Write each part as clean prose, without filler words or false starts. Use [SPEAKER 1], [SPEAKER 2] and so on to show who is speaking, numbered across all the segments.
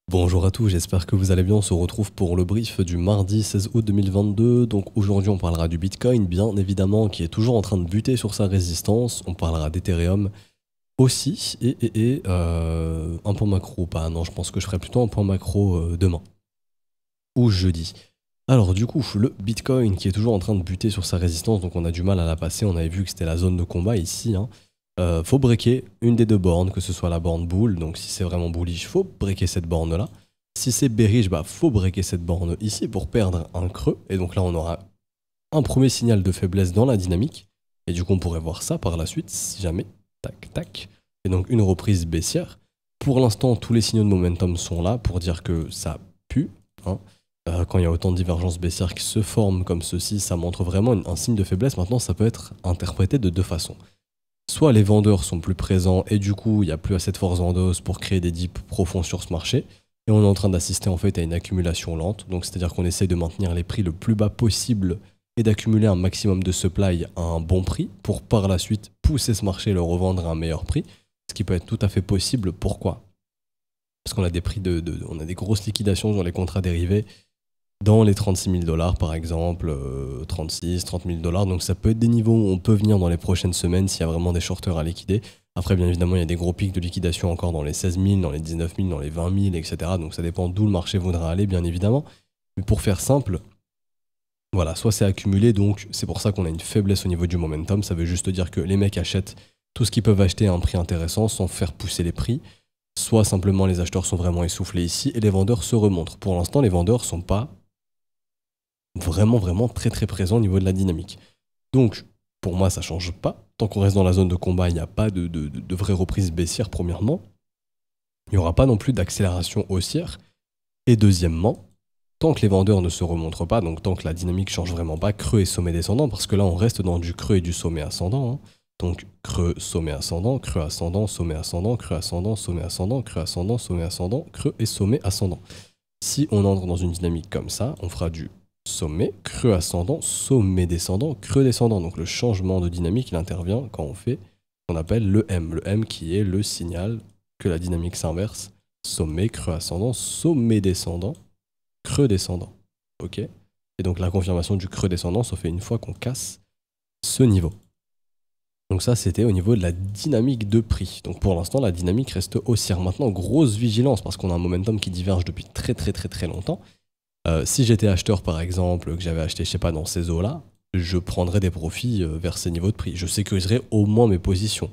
[SPEAKER 1] Bonjour à tous, j'espère que vous allez bien. On se retrouve pour le brief du mardi 16 août 2022. Donc aujourd'hui, on parlera du Bitcoin, bien évidemment, qui est toujours en train de buter sur sa résistance. On parlera d'Ethereum aussi. Et un point macro, pas non, je pense que je ferai plutôt un point macro demain ou jeudi. Alors du coup, le Bitcoin qui est toujours en train de buter sur sa résistance, donc on a du mal à la passer. On avait vu que c'était la zone de combat ici, hein. Faut breaker une des deux bornes, que ce soit la borne bull, donc si c'est vraiment bullish, faut breaker cette borne là. Si c'est bearish, bah faut breaker cette borne ici pour perdre un creux, et donc là on aura un premier signal de faiblesse dans la dynamique, et du coup on pourrait voir ça par la suite, si jamais, tac tac, et donc une reprise baissière. Pour l'instant, tous les signaux de momentum sont là pour dire que ça pue, hein. Quand il y a autant de divergences baissières qui se forment comme ceci, ça montre vraiment un signe de faiblesse. Maintenant, ça peut être interprété de deux façons. Soit les vendeurs sont plus présents et du coup, il n'y a plus assez de force vendeuse pour créer des dips profonds sur ce marché. Et on est en train d'assister en fait à une accumulation lente. Donc c'est-à-dire qu'on essaye de maintenir les prix le plus bas possible et d'accumuler un maximum de supply à un bon prix pour par la suite pousser ce marché et le revendre à un meilleur prix. Ce qui peut être tout à fait possible. Pourquoi? Parce qu'on a des prix on a des grosses liquidations sur les contrats dérivés dans les 36 000 dollars par exemple, 36, 30 000 dollars. Donc ça peut être des niveaux où on peut venir dans les prochaines semaines s'il y a vraiment des shorters à liquider. Après, bien évidemment, il y a des gros pics de liquidation encore dans les 16 000, dans les 19 000, dans les 20 000, etc. Donc ça dépend d'où le marché voudra aller, bien évidemment. Mais pour faire simple, voilà, soit c'est accumulé, donc c'est pour ça qu'on a une faiblesse au niveau du momentum. Ça veut juste dire que les mecs achètent tout ce qu'ils peuvent acheter à un prix intéressant sans faire pousser les prix. Soit simplement les acheteurs sont vraiment essoufflés ici et les vendeurs se remontrent. Pour l'instant, les vendeurs sont pas vraiment très présent au niveau de la dynamique. Donc, pour moi, ça change pas. Tant qu'on reste dans la zone de combat, il n'y a pas de vraie reprise baissière, premièrement. Il n'y aura pas non plus d'accélération haussière. Et deuxièmement, tant que les vendeurs ne se remontrent pas, donc tant que la dynamique change vraiment pas, creux et sommet descendant, parce que là, on reste dans du creux et du sommet ascendant, hein. Donc, creux, sommet ascendant, creux ascendant, sommet ascendant, creux ascendant, sommet ascendant, creux ascendant, sommet ascendant, creux et sommet ascendant. Si on entre dans une dynamique comme ça, on fera du sommet, creux ascendant, sommet descendant, creux descendant. Donc le changement de dynamique, il intervient quand on fait ce qu'on appelle le M. Le M qui est le signal que la dynamique s'inverse. Sommet, creux ascendant, sommet descendant, creux descendant. Ok? Et donc la confirmation du creux descendant se fait une fois qu'on casse ce niveau. Donc ça, c'était au niveau de la dynamique de prix. Donc pour l'instant, la dynamique reste haussière. Maintenant, grosse vigilance parce qu'on a un momentum qui diverge depuis très longtemps. Si j'étais acheteur par exemple, que j'avais acheté, je sais pas, dans ces eaux-là, je prendrais des profits vers ces niveaux de prix. Je sécuriserais au moins mes positions.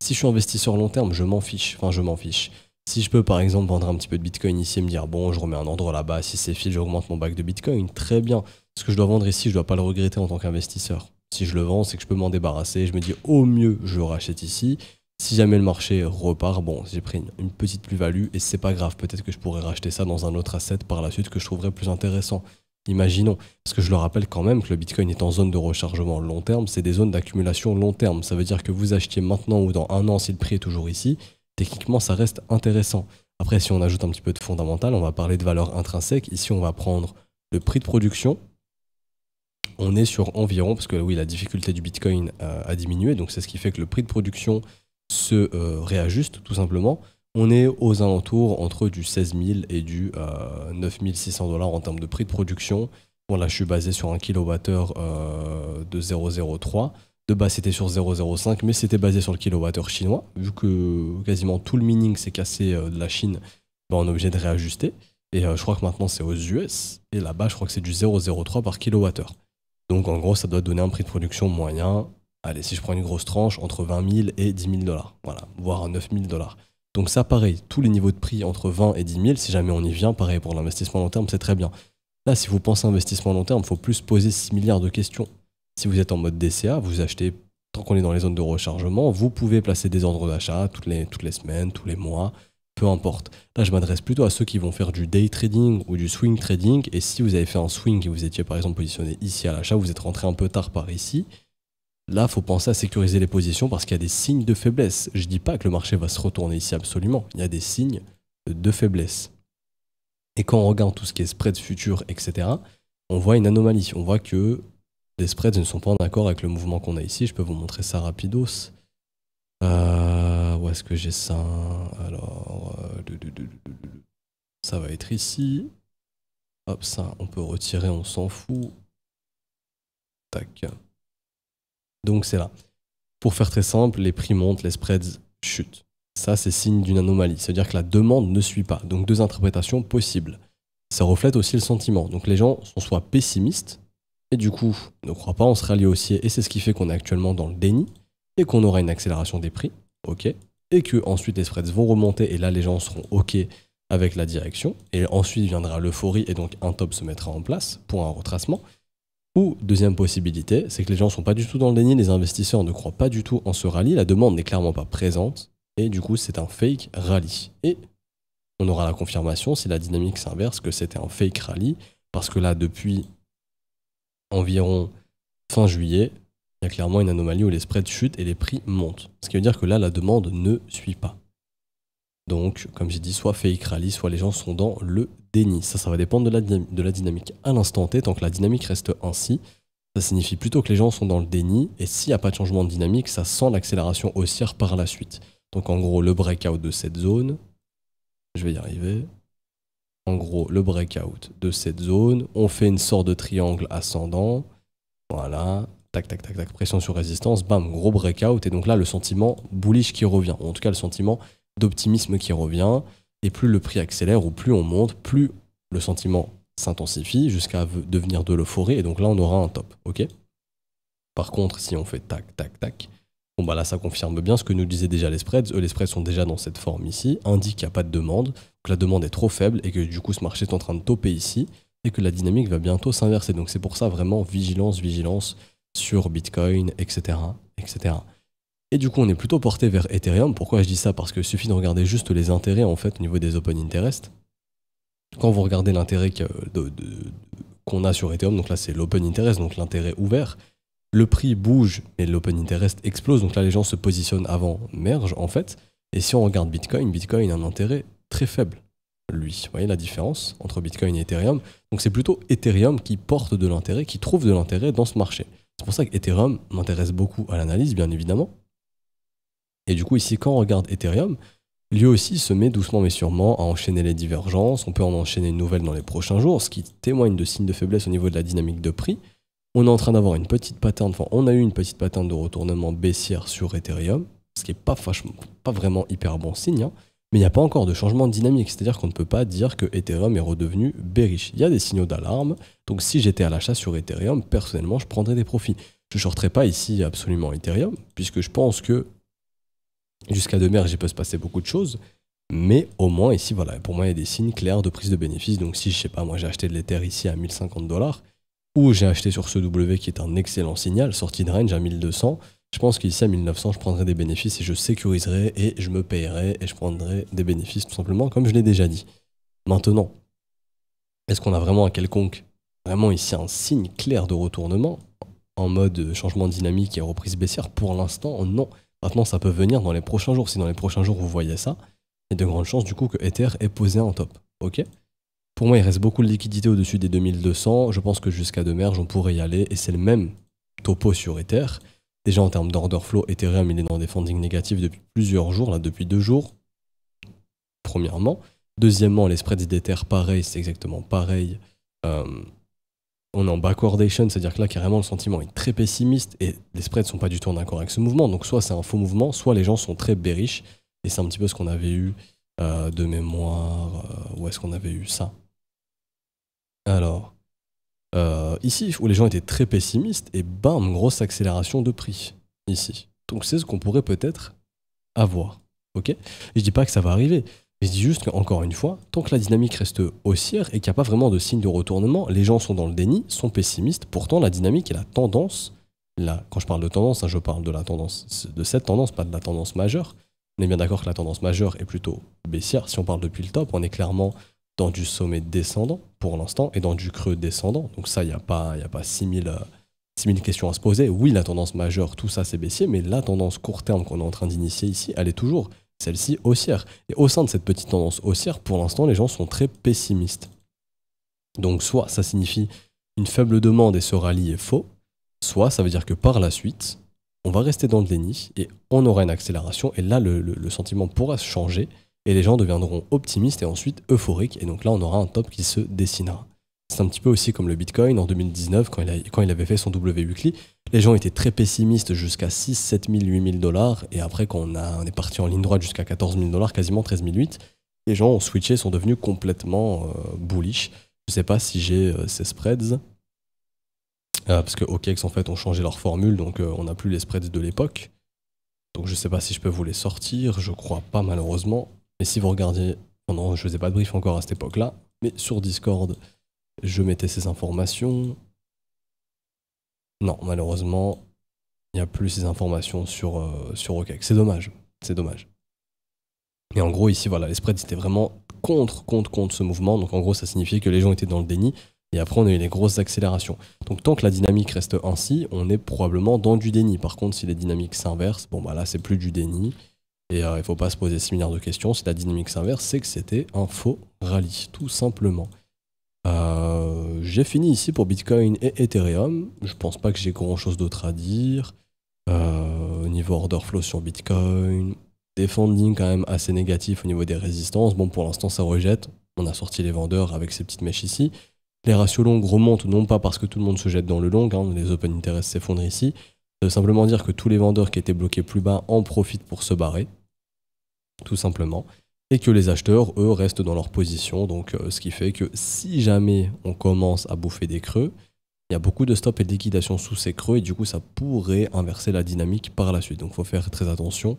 [SPEAKER 1] Si je suis investisseur long terme, je m'en fiche. Enfin, je m'en fiche. Si je peux par exemple vendre un petit peu de Bitcoin ici et me dire bon, je remets un ordre là-bas, si c'est fil, j'augmente mon bac de Bitcoin, très bien. Ce que je dois vendre ici, je dois pas le regretter en tant qu'investisseur. Si je le vends, c'est que je peux m'en débarrasser. Je me dis au mieux, je rachète ici. Si jamais le marché repart, bon, j'ai pris une petite plus-value et c'est pas grave. Peut-être que je pourrais racheter ça dans un autre asset par la suite que je trouverais plus intéressant. Imaginons. Parce que je le rappelle quand même que le Bitcoin est en zone de rechargement long terme, c'est des zones d'accumulation long terme. Ça veut dire que vous achetiez maintenant ou dans un an si le prix est toujours ici, techniquement ça reste intéressant. Après, si on ajoute un petit peu de fondamental, on va parler de valeur intrinsèque. Ici, on va prendre le prix de production. On est sur environ, parce que oui, la difficulté du Bitcoin a diminué, donc c'est ce qui fait que le prix de production se réajuste tout simplement. On est aux alentours entre du 16 000 et du 9 600 dollars en termes de prix de production. Bon, là, je suis basé sur un kilowattheure de 0,03. De base, c'était sur 0,05, mais c'était basé sur le kilowattheure chinois. Vu que quasiment tout le mining s'est cassé de la Chine, ben, on est obligé de réajuster. Et je crois que maintenant, c'est aux US. Et là-bas, je crois que c'est du 0,03 par kilowattheure. Donc, en gros, ça doit donner un prix de production moyen. Allez, si je prends une grosse tranche, entre 20 000 et 10 000 dollars. Voilà, voire 9 000 dollars. Donc ça, pareil, tous les niveaux de prix entre 20 et 10 000, si jamais on y vient, pareil, pour l'investissement long terme, c'est très bien. Là, si vous pensez investissement long terme, il faut plus poser 6 milliards de questions. Si vous êtes en mode DCA, vous achetez, tant qu'on est dans les zones de rechargement, vous pouvez placer des ordres d'achat toutes les semaines, tous les mois, peu importe. Là, je m'adresse plutôt à ceux qui vont faire du day trading ou du swing trading. Et si vous avez fait un swing et vous étiez par exemple positionné ici à l'achat, vous êtes rentré un peu tard par ici, là, il faut penser à sécuriser les positions parce qu'il y a des signes de faiblesse. Je ne dis pas que le marché va se retourner ici absolument. Il y a des signes de faiblesse. Et quand on regarde tout ce qui est spread futur, etc., on voit une anomalie. On voit que les spreads ne sont pas en accord avec le mouvement qu'on a ici. Je peux vous montrer ça rapidos. Où est-ce que j'ai ça? Alors, ça va être ici. Hop, ça, on peut retirer, on s'en fout. Tac. Donc c'est là. Pour faire très simple, les prix montent, les spreads chutent. Ça, c'est signe d'une anomalie. C'est-à-dire que la demande ne suit pas. Donc deux interprétations possibles. Ça reflète aussi le sentiment. Donc les gens sont soit pessimistes, et du coup ne croient pas en se rallier haussier, et c'est ce qui fait qu'on est actuellement dans le déni, et qu'on aura une accélération des prix, ok, et que ensuite les spreads vont remonter, et là les gens seront ok avec la direction, et ensuite viendra l'euphorie, et donc un top se mettra en place pour un retracement. Ou deuxième possibilité, c'est que les gens ne sont pas du tout dans le déni, les investisseurs ne croient pas du tout en ce rallye, la demande n'est clairement pas présente, et du coup c'est un fake rallye. Et on aura la confirmation, si la dynamique s'inverse, que c'était un fake rallye, parce que là, depuis environ fin juillet, il y a clairement une anomalie où les spreads chutent et les prix montent. Ce qui veut dire que là, la demande ne suit pas. Donc, comme j'ai dit, soit fake rallye, soit les gens sont dans le déni. Ça va dépendre de la dynamique à l'instant T. Tant que la dynamique reste ainsi, ça signifie plutôt que les gens sont dans le déni, et s'il n'y a pas de changement de dynamique, ça sent l'accélération haussière par la suite. Donc en gros, le breakout de cette zone, je vais y arriver. En gros, le breakout de cette zone, on fait une sorte de triangle ascendant. Voilà, tac, tac, tac, tac, pression sur résistance, bam, gros breakout. Et donc là, le sentiment bullish qui revient, ou en tout cas le sentiment d'optimisme qui revient. Et plus le prix accélère, ou plus on monte, plus le sentiment s'intensifie jusqu'à devenir de l'euphorie. Et donc là, on aura un top, ok? Par contre, si on fait tac, tac, tac, bon bah là ça confirme bien ce que nous disaient déjà les spreads. Les spreads sont déjà dans cette forme ici, indiquent qu'il n'y a pas de demande, que la demande est trop faible et que du coup ce marché est en train de toper ici et que la dynamique va bientôt s'inverser. Donc c'est pour ça vraiment vigilance, vigilance sur Bitcoin, etc., etc. Et du coup on est plutôt porté vers Ethereum. Pourquoi je dis ça? Parce qu'il suffit de regarder juste les intérêts en fait au niveau des open interest. Quand vous regardez l'intérêt qu'on a sur Ethereum, donc là c'est l'open interest, donc l'intérêt ouvert, le prix bouge, mais l'open interest explose. Donc là, les gens se positionnent avant merge, en fait. Et si on regarde Bitcoin, Bitcoin a un intérêt très faible, lui. Vous voyez la différence entre Bitcoin et Ethereum? Donc c'est plutôt Ethereum qui porte de l'intérêt, qui trouve de l'intérêt dans ce marché. C'est pour ça que Ethereum m'intéresse beaucoup à l'analyse, bien évidemment. Et du coup, ici, quand on regarde Ethereum, lui aussi se met doucement mais sûrement à enchaîner les divergences. On peut en enchaîner une nouvelle dans les prochains jours, ce qui témoigne de signes de faiblesse au niveau de la dynamique de prix. On est en train d'avoir une petite pattern, enfin on a eu une petite pattern de retournement baissière sur Ethereum, ce qui n'est pas vraiment hyper bon signe, hein, mais il n'y a pas encore de changement de dynamique, c'est-à-dire qu'on ne peut pas dire que Ethereum est redevenu bearish. Il y a des signaux d'alarme, donc si j'étais à l'achat sur Ethereum, personnellement je prendrais des profits. Je ne shorterais pas ici absolument Ethereum, puisque je pense que jusqu'à demain il peut se passer beaucoup de choses, mais au moins ici, voilà, pour moi il y a des signes clairs de prise de bénéfice. Donc si je sais pas, moi j'ai acheté de l'Ether ici à 1050$, ou j'ai acheté sur ce W qui est un excellent signal, sortie de range à 1200. Je pense qu'ici à 1900, je prendrai des bénéfices et je sécuriserai et je me payerai et je prendrai des bénéfices tout simplement, comme je l'ai déjà dit. Maintenant, est-ce qu'on a vraiment un quelconque, vraiment ici un signe clair de retournement en mode changement de dynamique et reprise baissière? Pour l'instant, non. Maintenant, ça peut venir dans les prochains jours. Si dans les prochains jours, vous voyez ça, il y a de grandes chances du coup que Ether est posé en top. Ok ? Pour moi, il reste beaucoup de liquidité au-dessus des 2200. Je pense que jusqu'à Demerge, on pourrait y aller. Et c'est le même topo sur Ether. Déjà, en termes d'order flow, Ethereum, il est dans des fundings négatifs depuis plusieurs jours, là, depuis 2 jours. Premièrement. Deuxièmement, les spreads d'Ether, pareil, c'est exactement pareil. On est en backwardation, c'est-à-dire que là, carrément, le sentiment est très pessimiste et les spreads ne sont pas du tout en accord avec ce mouvement. Donc, soit c'est un faux mouvement, soit les gens sont très bearish. Et c'est un petit peu ce qu'on avait eu de mémoire. Où est-ce qu'on avait eu ça? Alors, ici, où les gens étaient très pessimistes, et bam, grosse accélération de prix, ici. Donc c'est ce qu'on pourrait peut-être avoir, ok? Et je dis pas que ça va arriver, mais je dis juste qu'encore une fois, tant que la dynamique reste haussière et qu'il n'y a pas vraiment de signe de retournement, les gens sont dans le déni, sont pessimistes, pourtant la dynamique et la tendance, là, quand je parle de tendance, hein, je parle de la tendance, de cette tendance, pas de la tendance majeure. On est bien d'accord que la tendance majeure est plutôt baissière. Si on parle depuis le top, on est clairement dans du sommet descendant pour l'instant et dans du creux descendant. Donc ça, il n'y a pas 6000 questions à se poser. Oui, la tendance majeure, tout ça, c'est baissier, mais la tendance court terme qu'on est en train d'initier ici, elle est toujours celle-ci haussière. Et au sein de cette petite tendance haussière, pour l'instant, les gens sont très pessimistes. Donc soit ça signifie une faible demande et ce rallye est faux, soit ça veut dire que par la suite, on va rester dans le déni et on aura une accélération. Et là, le sentiment pourra se changer. et les gens deviendront optimistes et ensuite euphoriques, et donc là on aura un top qui se dessinera. C'est un petit peu aussi comme le Bitcoin en 2019 quand il avait fait son W weekly. Les gens étaient très pessimistes jusqu'à 6, 7 000, 8 000 dollars, et après quand on est parti en ligne droite jusqu'à 14 000 dollars, quasiment 13 800, les gens ont switché, sont devenus complètement bullish. Je sais pas si j'ai ces spreads, parce que OKEx en fait ont changé leur formule, donc on n'a plus les spreads de l'époque. Donc je sais pas si je peux vous les sortir, je crois pas malheureusement. Mais si vous regardez, non, je faisais pas de brief encore à cette époque-là, mais sur Discord, je mettais ces informations. Non, malheureusement, il n'y a plus ces informations sur OKEx. C'est dommage, c'est dommage. Et en gros, ici, voilà, les spreads étaient vraiment contre ce mouvement. Donc en gros, ça signifiait que les gens étaient dans le déni. Et après, on a eu les grosses accélérations. Donc tant que la dynamique reste ainsi, on est probablement dans du déni. Par contre, si les dynamiques s'inversent, bon bah là, c'est plus du déni. Et il ne faut pas se poser 6 milliards de questions. Si la dynamique s'inverse, c'est que c'était un faux rallye, tout simplement. J'ai fini ici pour Bitcoin et Ethereum. Je pense pas que j'ai grand chose d'autre à dire. Niveau order flow sur Bitcoin, des funding quand même assez négatifs au niveau des résistances. Bon, pour l'instant, ça rejette. On a sorti les vendeurs avec ces petites mèches ici. Les ratios longs remontent, non pas parce que tout le monde se jette dans le long, hein, les open interest s'effondrent ici. Ça veut simplement dire que tous les vendeurs qui étaient bloqués plus bas en profitent pour se barrer, tout simplement. Et que les acheteurs, eux, restent dans leur position. Donc, ce qui fait que si jamais on commence à bouffer des creux, il y a beaucoup de stops et de liquidations sous ces creux, et du coup, ça pourrait inverser la dynamique par la suite. Donc, il faut faire très attention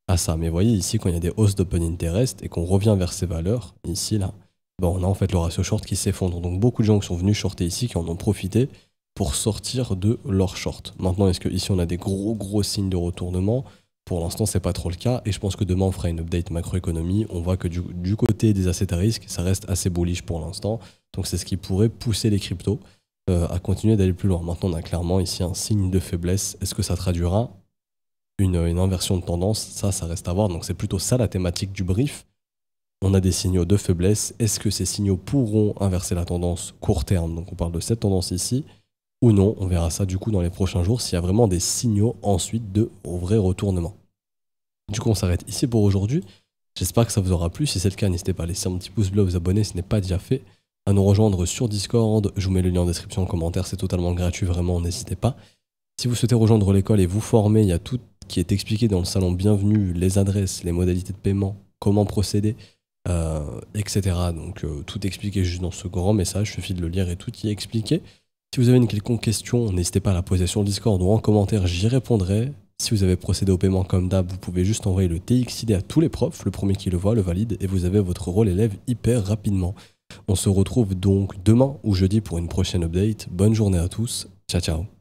[SPEAKER 1] à ça. Mais vous voyez ici, quand il y a des hausses d'open interest et qu'on revient vers ces valeurs, ici, là, bon, on a en fait le ratio short qui s'effondre. Donc beaucoup de gens qui sont venus shorter ici, qui en ont profité pour sortir de leur short. Maintenant, est-ce qu'ici on a des gros signes de retournement? Pour l'instant, c'est pas trop le cas. Et je pense que demain, on fera une update macroéconomie. On voit que du côté des assets à risque, ça reste assez bullish pour l'instant. Donc c'est ce qui pourrait pousser les cryptos à continuer d'aller plus loin. Maintenant, on a clairement ici un signe de faiblesse. Est-ce que ça traduira une inversion de tendance? Ça reste à voir. Donc c'est plutôt ça la thématique du brief. On a des signaux de faiblesse. Est-ce que ces signaux pourront inverser la tendance court terme? Donc on parle de cette tendance ici. Ou non, on verra ça du coup dans les prochains jours s'il y a vraiment des signaux ensuite de vrai retournement. Du coup, on s'arrête ici pour aujourd'hui. J'espère que ça vous aura plu. Si c'est le cas, n'hésitez pas à laisser un petit pouce bleu, à vous abonner si ce n'est pas déjà fait, à nous rejoindre sur Discord. Je vous mets le lien en description, en commentaire. C'est totalement gratuit, vraiment, n'hésitez pas. Si vous souhaitez rejoindre l'école et vous former, il y a tout qui est expliqué dans le salon Bienvenue, les adresses, les modalités de paiement, comment procéder, etc. Donc tout expliqué juste dans ce grand message, il suffit de le lire et tout y est expliqué. Si vous avez une quelconque question, n'hésitez pas à la poser sur le Discord ou en commentaire, j'y répondrai. Si vous avez procédé au paiement comme d'hab, vous pouvez juste envoyer le TXID à tous les profs, le premier qui le voit le valide et vous avez votre rôle élève hyper rapidement. On se retrouve donc demain ou jeudi pour une prochaine update. Bonne journée à tous, ciao ciao.